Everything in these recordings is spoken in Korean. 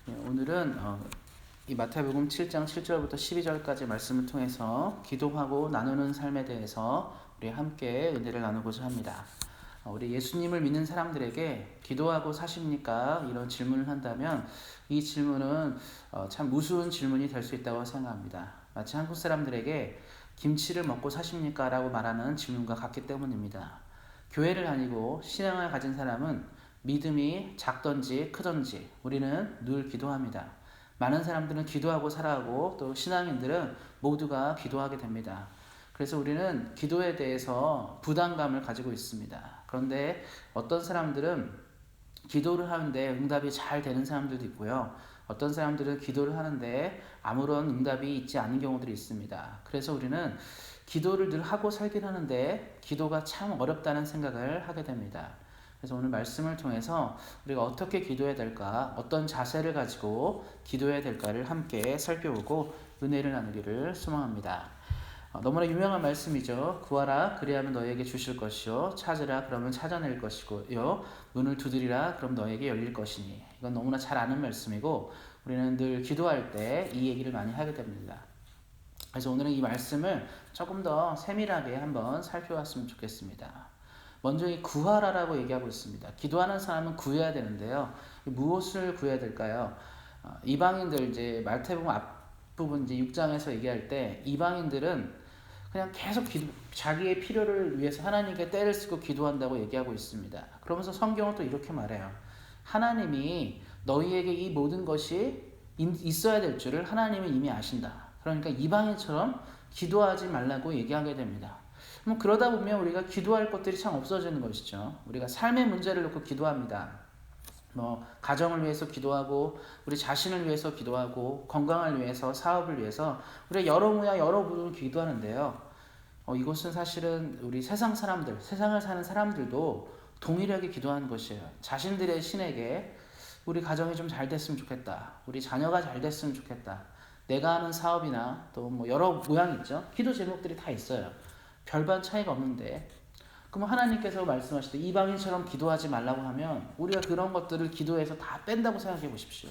오늘은 이 마태복음 7장 7절부터 12절까지 말씀을 통해서 기도하고 나누는 삶에 대해서 우리 함께 은혜를 나누고자 합니다. 우리 예수님을 믿는 사람들에게 기도하고 사십니까? 이런 질문을 한다면 이 질문은 참 무서운 질문이 될 수 있다고 생각합니다. 마치 한국 사람들에게 김치를 먹고 사십니까? 라고 말하는 질문과 같기 때문입니다. 교회를 다니고 신앙을 가진 사람은 믿음이 작든지 크든지 우리는 늘 기도합니다. 많은 사람들은 기도하고 살아가고 또 신앙인들은 모두가 기도하게 됩니다. 그래서 우리는 기도에 대해서 부담감을 가지고 있습니다. 그런데 어떤 사람들은 기도를 하는데 응답이 잘 되는 사람들도 있고요. 어떤 사람들은 기도를 하는데 아무런 응답이 있지 않은 경우들이 있습니다. 그래서 우리는 기도를 늘 하고 살긴 하는데 기도가 참 어렵다는 생각을 하게 됩니다. 그래서 오늘 말씀을 통해서 우리가 어떻게 기도해야 될까, 어떤 자세를 가지고 기도해야 될까를 함께 살펴보고 은혜를 나누기를 소망합니다. 너무나 유명한 말씀이죠. 구하라 그리하면 너에게 주실 것이요, 찾으라 그러면 찾아낼 것이고요, 문을 두드리라 그럼 너에게 열릴 것이니. 이건 너무나 잘 아는 말씀이고 우리는 늘 기도할 때 이 얘기를 많이 하게 됩니다. 그래서 오늘은 이 말씀을 조금 더 세밀하게 한번 살펴봤으면 좋겠습니다. 먼저 이 구하라라고 얘기하고 있습니다. 기도하는 사람은 구해야 되는데요. 무엇을 구해야 될까요? 이방인들 이제 마태복음 앞부분 이제 6장에서 얘기할 때 이방인들은 그냥 계속 자기의 필요를 위해서 하나님께 떼를 쓰고 기도한다고 얘기하고 있습니다. 그러면서 성경은 또 이렇게 말해요. 하나님이 너희에게 이 모든 것이 있어야 될 줄을 하나님은 이미 아신다. 그러니까 이방인처럼 기도하지 말라고 얘기하게 됩니다. 그러다 보면 우리가 기도할 것들이 참 없어지는 것이죠. 우리가 삶의 문제를 놓고 기도합니다. 가정을 위해서 기도하고, 우리 자신을 위해서 기도하고, 건강을 위해서, 사업을 위해서, 우리가 여러 분야, 여러 부분을 기도하는데요. 이것은 사실은 우리 세상을 사는 사람들도 동일하게 기도하는 것이에요. 자신들의 신에게 우리 가정이 좀 잘 됐으면 좋겠다. 우리 자녀가 잘 됐으면 좋겠다. 내가 하는 사업이나 또 여러 모양이 있죠. 기도 제목들이 다 있어요. 별반 차이가 없는데, 그럼 하나님께서 말씀하실 때 이방인처럼 기도하지 말라고 하면 우리가 그런 것들을 기도해서 다 뺀다고 생각해 보십시오.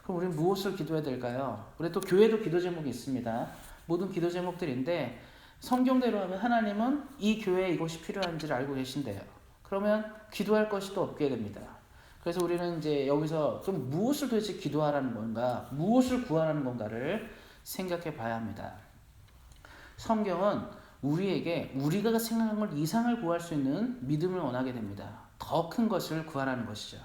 그럼 우리는 무엇을 기도해야 될까요? 우리 또 교회도 기도 제목이 있습니다. 모든 기도 제목들인데 성경대로 하면 하나님은 이 교회에 이것이 필요한지를 알고 계신대요. 그러면 기도할 것이 또 없게 됩니다. 그래서 우리는 이제 여기서 좀 무엇을 도대체 기도하라는 건가, 무엇을 구하라는 건가를 생각해 봐야 합니다. 성경은 우리에게 우리가 생각한 것 이상을 구할 수 있는 믿음을 원하게 됩니다. 더 큰 것을 구하라는 것이죠.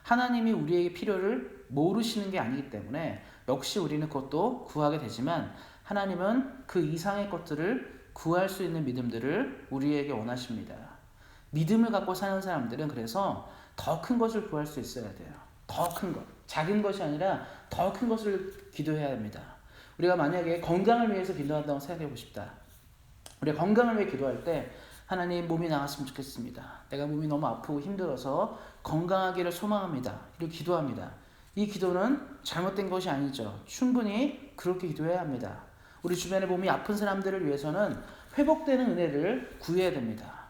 하나님이 우리에게 필요를 모르시는 게 아니기 때문에 역시 우리는 그것도 구하게 되지만 하나님은 그 이상의 것들을 구할 수 있는 믿음들을 우리에게 원하십니다. 믿음을 갖고 사는 사람들은 그래서 더 큰 것을 구할 수 있어야 돼요. 더 큰 것. 작은 것이 아니라 더 큰 것을 기도해야 합니다. 우리가 만약에 건강을 위해서 기도한다고 생각해 보십시다. 우리가 건강을 위해 기도할 때 하나님 몸이 나았으면 좋겠습니다. 내가 몸이 너무 아프고 힘들어서 건강하기를 소망합니다. 이렇게 기도합니다. 이 기도는 잘못된 것이 아니죠. 충분히 그렇게 기도해야 합니다. 우리 주변에 몸이 아픈 사람들을 위해서는 회복되는 은혜를 구해야 됩니다.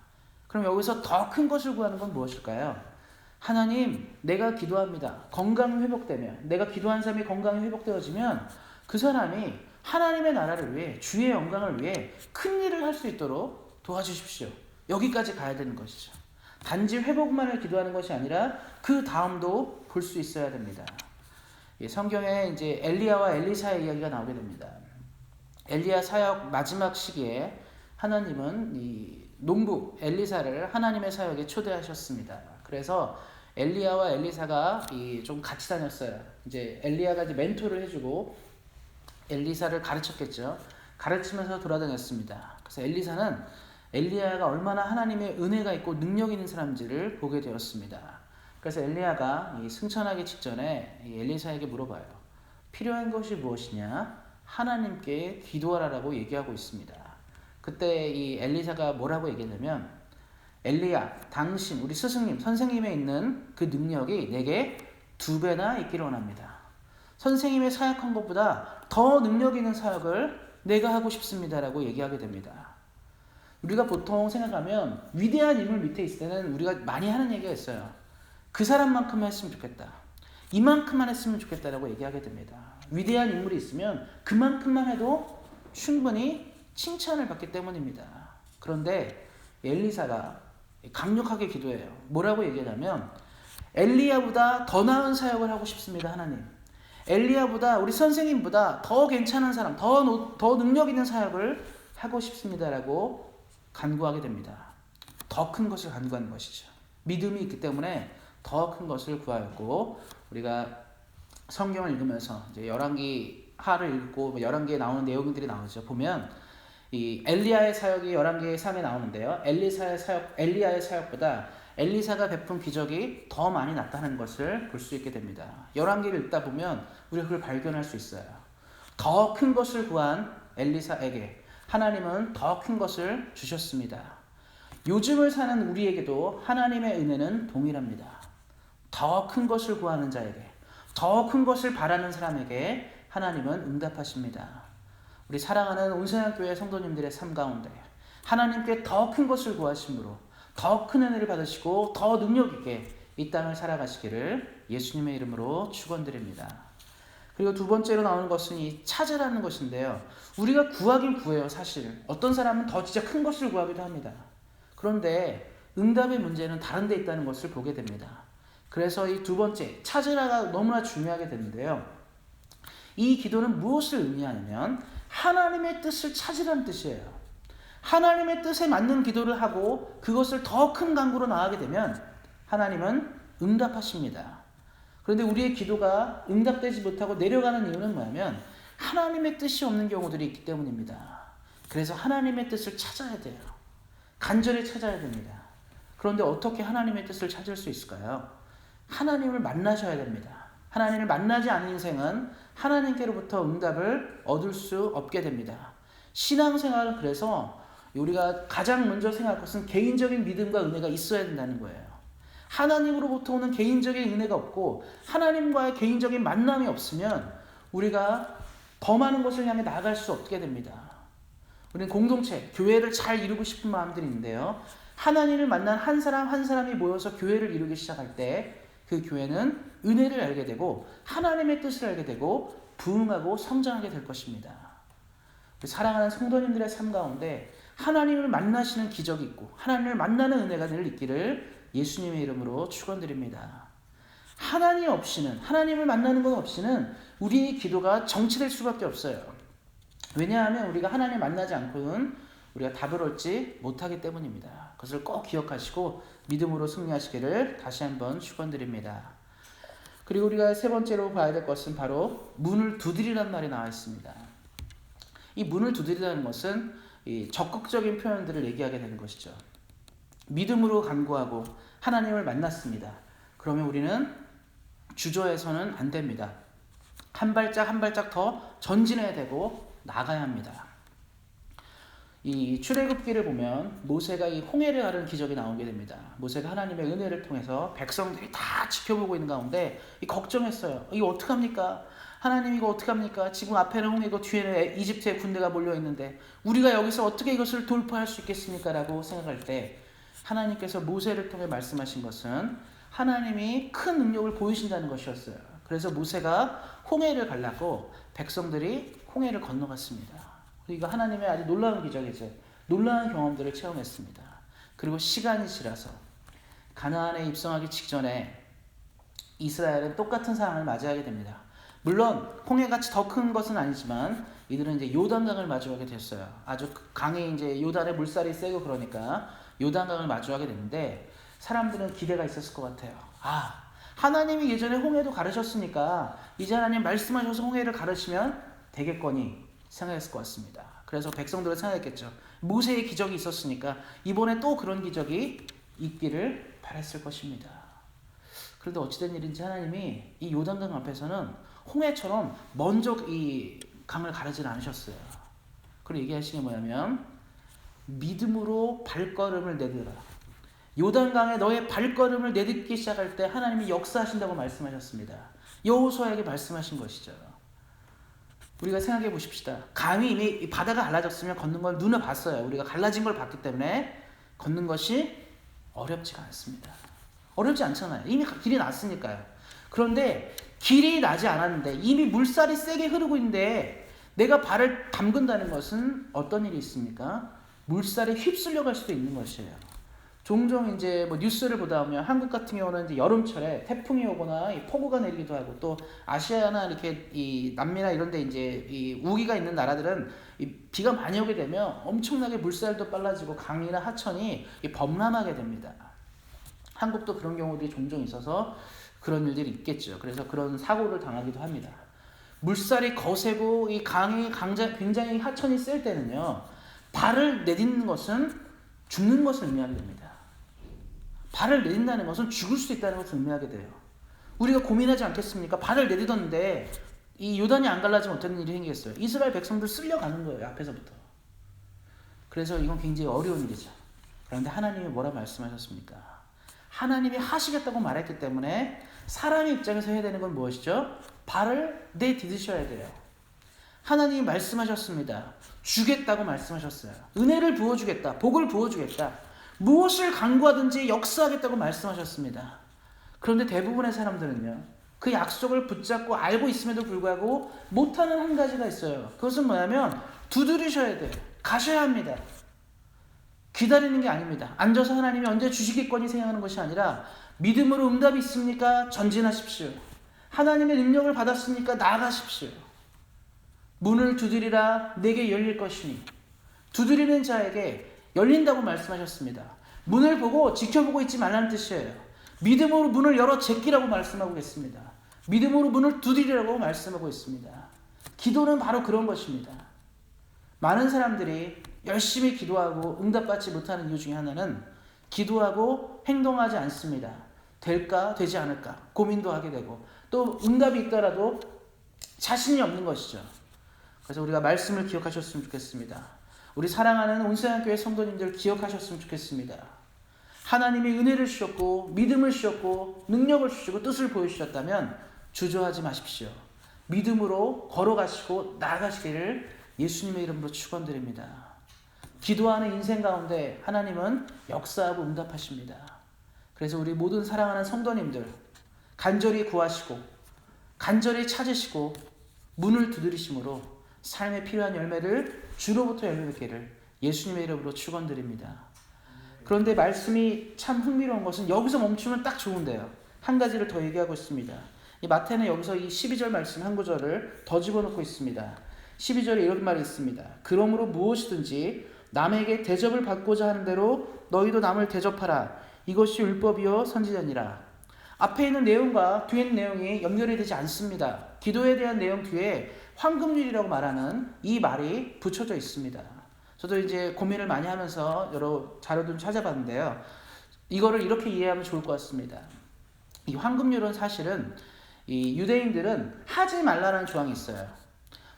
그럼 여기서 더 큰 것을 구하는 건 무엇일까요? 하나님, 내가 기도합니다. 건강이 회복되면, 내가 기도한 사람이 건강이 회복되어지면 그 사람이 하나님의 나라를 위해, 주의 영광을 위해 큰 일을 할 수 있도록 도와주십시오. 여기까지 가야 되는 것이죠. 단지 회복만을 기도하는 것이 아니라 그 다음도 볼 수 있어야 됩니다. 성경에 이제 엘리야와 엘리사의 이야기가 나오게 됩니다. 엘리야 사역 마지막 시기에 하나님은 이 농부 엘리사를 하나님의 사역에 초대하셨습니다. 그래서 엘리야와 엘리사가 좀 같이 다녔어요. 이제 엘리야가 이제 멘토를 해주고 엘리사를 가르쳤겠죠. 가르치면서 돌아다녔습니다. 그래서 엘리사는 엘리야가 얼마나 하나님의 은혜가 있고 능력 있는 사람인지를 보게 되었습니다. 그래서 엘리야가 승천하기 직전에 엘리사에게 물어봐요. 필요한 것이 무엇이냐? 하나님께 기도하라고 얘기하고 있습니다. 그때 이 엘리사가 뭐라고 얘기하냐면, 엘리야, 당신, 우리 스승님, 선생님에 있는 그 능력이 내게 2배나 있기를 원합니다. 선생님의 사역한 것보다 더 능력 있는 사역을 내가 하고 싶습니다라고 얘기하게 됩니다. 우리가 보통 생각하면 위대한 인물 밑에 있을 때는 우리가 많이 하는 얘기가 있어요. 그 사람만큼 했으면 좋겠다. 이만큼만 했으면 좋겠다라고 얘기하게 됩니다. 위대한 인물이 있으면 그만큼만 해도 충분히 칭찬을 받기 때문입니다. 그런데 엘리사가 강력하게 기도해요. 뭐라고 얘기하냐면 엘리야보다 더 나은 사역을 하고 싶습니다. 하나님. 엘리야보다 우리 선생님보다 더 괜찮은 사람, 더 능력 있는 사역을 하고 싶습니다라고 간구하게 됩니다. 더 큰 것을 간구하는 것이죠. 믿음이 있기 때문에 더 큰 것을 구하였고, 우리가 성경을 읽으면서 이제 열왕기 하를 읽고 열왕기에 나오는 내용들이 나오죠. 보면 이 엘리야의 사역이 열왕기 3에 나오는데요. 엘리야의 사역보다 엘리사가 베푼 기적이 더 많이 나타나는 것을 볼 수 있게 됩니다. 열왕기를 읽다 보면 우리가 그걸 발견할 수 있어요. 더 큰 것을 구한 엘리사에게 하나님은 더 큰 것을 주셨습니다. 요즘을 사는 우리에게도 하나님의 은혜는 동일합니다. 더 큰 것을 구하는 자에게, 더 큰 것을 바라는 사람에게 하나님은 응답하십니다. 우리 사랑하는 온생학교회 성도님들의 삶 가운데 하나님께 더 큰 것을 구하심으로 더 큰 은혜를 받으시고 더 능력 있게 이 땅을 살아가시기를 예수님의 이름으로 축원드립니다. 그리고 두 번째로 나오는 것은 이 찾으라는 것인데요. 우리가 구하긴 구해요. 사실 어떤 사람은 더 진짜 큰 것을 구하기도 합니다. 그런데 응답의 문제는 다른 데 있다는 것을 보게 됩니다. 그래서 이 두 번째 찾으라가 너무나 중요하게 되는데요. 이 기도는 무엇을 의미하냐면 하나님의 뜻을 찾으라는 뜻이에요. 하나님의 뜻에 맞는 기도를 하고 그것을 더 큰 간구로 나아가게 되면 하나님은 응답하십니다. 그런데 우리의 기도가 응답되지 못하고 내려가는 이유는 뭐냐면 하나님의 뜻이 없는 경우들이 있기 때문입니다. 그래서 하나님의 뜻을 찾아야 돼요. 간절히 찾아야 됩니다. 그런데 어떻게 하나님의 뜻을 찾을 수 있을까요? 하나님을 만나셔야 됩니다. 하나님을 만나지 않은 인생은 하나님께로부터 응답을 얻을 수 없게 됩니다. 신앙생활은 그래서 우리가 가장 먼저 생각할 것은 개인적인 믿음과 은혜가 있어야 된다는 거예요. 하나님으로부터 오는 개인적인 은혜가 없고 하나님과의 개인적인 만남이 없으면 우리가 더 많은 것을 향해 나아갈 수 없게 됩니다. 우리는 공동체, 교회를 잘 이루고 싶은 마음들이 있는데요. 하나님을 만난 한 사람 한 사람이 모여서 교회를 이루기 시작할 때 그 교회는 은혜를 알게 되고 하나님의 뜻을 알게 되고 부흥하고 성장하게 될 것입니다. 사랑하는 성도님들의 삶 가운데 하나님을 만나시는 기적이 있고 하나님을 만나는 은혜가 늘 있기를 예수님의 이름으로 축원드립니다. 하나님을 만나는 것 없이는 우리의 기도가 정치될 수밖에 없어요. 왜냐하면 우리가 하나님을 만나지 않고는 우리가 답을 얻지 못하기 때문입니다. 그것을 꼭 기억하시고 믿음으로 승리하시기를 다시 한번 축원드립니다. 그리고 우리가 세 번째로 봐야 될 것은 바로 문을 두드리라는 말이 나와 있습니다. 이 문을 두드리라는 것은 이 적극적인 표현들을 얘기하게 되는 것이죠. 믿음으로 간구하고 하나님을 만났습니다. 그러면 우리는 주저해서는 안 됩니다. 한 발짝 한 발짝 더 전진해야 되고 나가야 합니다. 이 출애굽기를 보면 모세가 이 홍해를 가르는 기적이 나오게 됩니다. 모세가 하나님의 은혜를 통해서 백성들이 다 지켜보고 있는 가운데 걱정했어요. 이거 어떡합니까? 하나님 이거 어떡합니까? 지금 앞에는 홍해고 뒤에는 이집트의 군대가 몰려있는데 우리가 여기서 어떻게 이것을 돌파할 수 있겠습니까? 라고 생각할 때 하나님께서 모세를 통해 말씀하신 것은 하나님이 큰 능력을 보이신다는 것이었어요. 그래서 모세가 홍해를 가려고 백성들이 홍해를 건너갔습니다. 이거 하나님의 아주 놀라운 기적이죠. 놀라운 경험들을 체험했습니다. 그리고 시간이 지나서 가나안에 입성하기 직전에 이스라엘은 똑같은 상황을 맞이하게 됩니다. 물론 홍해같이 더 큰 것은 아니지만 이들은 이제 요단강을 마주하게 됐어요. 아주 강에 이제 요단의 물살이 세고 그러니까 요단강을 마주하게 됐는데 사람들은 기대가 있었을 것 같아요. 하나님이 예전에 홍해도 가르셨으니까 이제 하나님 말씀하셔서 홍해를 가르치면 되겠거니 생각했을 것 같습니다. 그래서 백성들은 생각했겠죠. 모세의 기적이 있었으니까 이번에 또 그런 기적이 있기를 바랐을 것입니다. 그런데 어찌된 일인지 하나님이 이 요단강 앞에서는 홍해처럼 먼저 이 강을 가르지는 않으셨어요. 그리고 얘기하시는 게 뭐냐면 믿음으로 발걸음을 내딛어라. 요단강에 너의 발걸음을 내딛기 시작할 때 하나님이 역사하신다고 말씀하셨습니다. 여호수아에게 말씀하신 것이죠. 우리가 생각해 보십시다. 강이 이미 바다가 갈라졌으면 걷는 걸 눈에 봤어요. 우리가 갈라진 걸 봤기 때문에 걷는 것이 어렵지가 않습니다. 어렵지 않잖아요. 이미 길이 났으니까요. 그런데 길이 나지 않았는데 이미 물살이 세게 흐르고 있는데 내가 발을 담근다는 것은 어떤 일이 있습니까? 물살에 휩쓸려 갈 수도 있는 것이에요. 종종 이제 뭐 뉴스를 보다 보면 한국 같은 경우는 이제 여름철에 태풍이 오거나 폭우가 내리기도 하고, 또 아시아나 이렇게 이 남미나 이런 데 이제 이 우기가 있는 나라들은 이 비가 많이 오게 되면 엄청나게 물살도 빨라지고 강이나 하천이 범람하게 됩니다. 한국도 그런 경우들이 종종 있어서 그런 일들이 있겠죠. 그래서 그런 사고를 당하기도 합니다. 물살이 거세고 이 강이 굉장히 하천이 셀 때는요, 발을 내딛는 것은 죽는 것을 의미하게 됩니다. 발을 내딛는다는 것은 죽을 수 있다는 것을 의미하게 돼요. 우리가 고민하지 않겠습니까? 발을 내딛었는데 이 요단이 안 갈라지면 어떤 일이 생기겠어요? 이스라엘 백성들 쓸려가는 거예요, 앞에서부터. 그래서 이건 굉장히 어려운 일이죠. 그런데 하나님이 뭐라 말씀하셨습니까? 하나님이 하시겠다고 말했기 때문에 사람의 입장에서 해야 되는 건 무엇이죠? 발을 내디디셔야 돼요. 하나님이 말씀하셨습니다. 주겠다고 말씀하셨어요. 은혜를 부어주겠다. 복을 부어주겠다. 무엇을 강구하든지 역사하겠다고 말씀하셨습니다. 그런데 대부분의 사람들은요, 그 약속을 붙잡고 알고 있음에도 불구하고 못하는 한 가지가 있어요. 그것은 뭐냐면 두드리셔야 돼요. 가셔야 합니다. 기다리는 게 아닙니다. 앉아서 하나님이 언제 주시겠거니 생각하는 것이 아니라 믿음으로 응답이 있습니까? 전진하십시오. 하나님의 능력을 받았습니까? 나아가십시오. 문을 두드리라 내게 열릴 것이니, 두드리는 자에게 열린다고 말씀하셨습니다. 문을 보고 지켜보고 있지 말라는 뜻이에요. 믿음으로 문을 열어 제끼라고 말씀하고 있습니다. 믿음으로 문을 두드리라고 말씀하고 있습니다. 기도는 바로 그런 것입니다. 많은 사람들이 열심히 기도하고 응답받지 못하는 이유 중에 하나는 기도하고 행동하지 않습니다. 될까 되지 않을까 고민도 하게 되고, 또 응답이 있더라도 자신이 없는 것이죠. 그래서 우리가 말씀을 기억하셨으면 좋겠습니다. 우리 사랑하는 온세안교회 성도님들 기억하셨으면 좋겠습니다. 하나님이 은혜를 주셨고 믿음을 주셨고 능력을 주시고 뜻을 보여주셨다면 주저하지 마십시오. 믿음으로 걸어가시고 나아가시기를 예수님의 이름으로 축원드립니다. 기도하는 인생 가운데 하나님은 역사하고 응답하십니다. 그래서 우리 모든 사랑하는 성도님들 간절히 구하시고 간절히 찾으시고 문을 두드리심으로 삶에 필요한 열매를 주로부터 열매맺기를 예수님의 이름으로 축원드립니다. 그런데 말씀이 참 흥미로운 것은 여기서 멈추면 딱 좋은데요. 한 가지를 더 얘기하고 있습니다. 이 마태는 여기서 이 12절 말씀 한 구절을 더 집어넣고 있습니다. 12절에 이런 말이 있습니다. 그러므로 무엇이든지 남에게 대접을 받고자 하는 대로 너희도 남을 대접하라. 이것이 율법이요 선지자니라. 앞에 있는 내용과 뒤에 있는 내용이 연결이 되지 않습니다. 기도에 대한 내용 뒤에 황금률이라고 말하는 이 말이 붙여져 있습니다. 저도 이제 고민을 많이 하면서 여러 자료들 찾아봤는데요. 이거를 이렇게 이해하면 좋을 것 같습니다. 이 황금률은 사실은 이 유대인들은 하지 말라라는 조항이 있어요.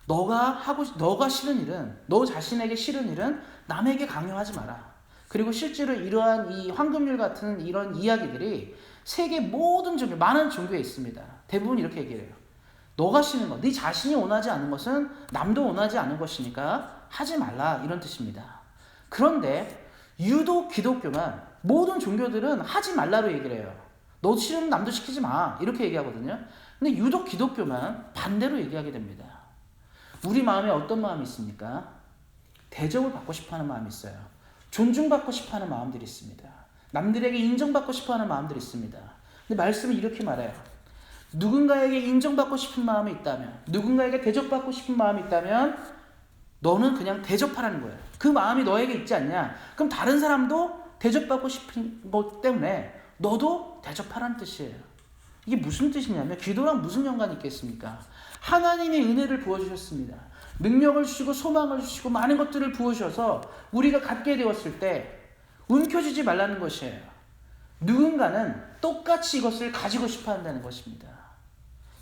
너가 싫은 일은, 너 자신에게 싫은 일은 남에게 강요하지 마라. 그리고 실제로 이러한 이 황금률 같은 이런 이야기들이 세계 모든 종교, 많은 종교에 있습니다. 대부분 이렇게 얘기해요. 너가 싫은 것, 네 자신이 원하지 않는 것은 남도 원하지 않는 것이니까 하지 말라, 이런 뜻입니다. 그런데 유독 기독교만, 모든 종교들은 하지 말라로 얘기를 해요. 너 싫으면 남도 시키지 마, 이렇게 얘기하거든요. 근데 유독 기독교만 반대로 얘기하게 됩니다. 우리 마음에 어떤 마음이 있습니까? 대접을 받고 싶어하는 마음이 있어요. 존중받고 싶어하는 마음들이 있습니다. 남들에게 인정받고 싶어하는 마음들이 있습니다. 근데 말씀은 이렇게 말해요. 누군가에게 인정받고 싶은 마음이 있다면, 누군가에게 대접받고 싶은 마음이 있다면 너는 그냥 대접하라는 거예요. 그 마음이 너에게 있지 않냐? 그럼 다른 사람도 대접받고 싶은 것 때문에 너도 대접하라는 뜻이에요. 이게 무슨 뜻이냐면 기도랑 무슨 연관이 있겠습니까? 하나님의 은혜를 부어주셨습니다. 능력을 주시고 소망을 주시고 많은 것들을 부어주셔서 우리가 갖게 되었을 때 움켜쥐지 말라는 것이에요. 누군가는 똑같이 이것을 가지고 싶어 한다는 것입니다.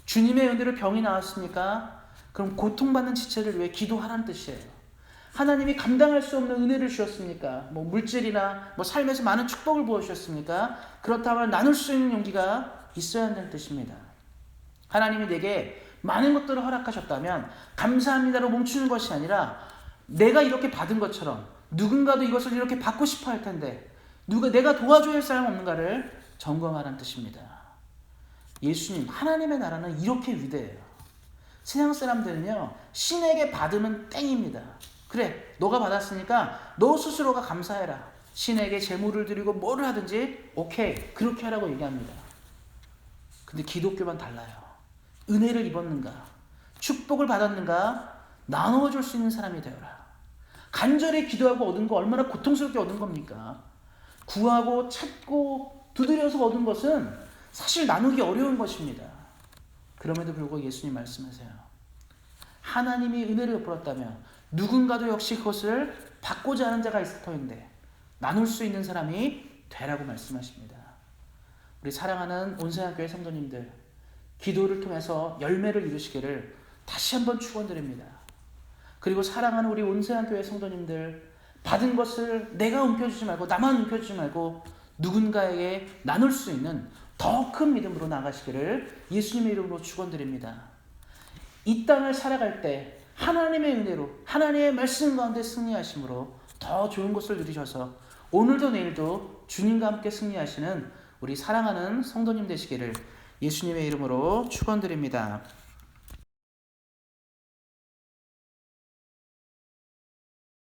주님의 은혜로 병이 나왔습니까? 그럼 고통받는 지체를 위해 기도하라는 뜻이에요. 하나님이 감당할 수 없는 은혜를 주셨습니까? 물질이나 삶에서 많은 축복을 부어주셨습니까? 그렇다면 나눌 수 있는 용기가 있어야 한다는 뜻입니다. 하나님이 내게 많은 것들을 허락하셨다면 감사합니다로 멈추는 것이 아니라 내가 이렇게 받은 것처럼 누군가도 이것을 이렇게 받고 싶어 할 텐데 내가 도와줘야 할 사람 없는가를 점검하라는 뜻입니다. 예수님, 하나님의 나라는 이렇게 위대해요. 세상 사람들은요, 신에게 받으면 땡입니다. 그래, 너가 받았으니까 너 스스로가 감사해라. 신에게 제물을 드리고 뭐를 하든지 오케이, 그렇게 하라고 얘기합니다. 근데 기독교만 달라요. 은혜를 입었는가, 축복을 받았는가, 나누어 줄 수 있는 사람이 되어라. 간절히 기도하고 얻은 거 얼마나 고통스럽게 얻은 겁니까? 구하고 찾고 두드려서 얻은 것은 사실 나누기 어려운 것입니다. 그럼에도 불구하고 예수님 말씀하세요. 하나님이 은혜를 베풀었다면 누군가도 역시 그것을 받고자 하는 자가 있을 터인데 나눌 수 있는 사람이 되라고 말씀하십니다. 우리 사랑하는 온세상교회 성도님들, 기도를 통해서 열매를 이루시기를 다시 한번 축원드립니다. 그리고 사랑하는 우리 온세상교회 성도님들, 받은 것을 내가 움켜쥐지 말고 나만 움켜쥐지 말고 누군가에게 나눌 수 있는 더 큰 믿음으로 나가시기를 예수님의 이름으로 축원드립니다. 이 땅을 살아갈 때 하나님의 은혜로 하나님의 말씀 가운데 승리하심으로 더 좋은 것을 누리셔서 오늘도 내일도 주님과 함께 승리하시는 우리 사랑하는 성도님 되시기를 예수님의 이름으로 축원드립니다.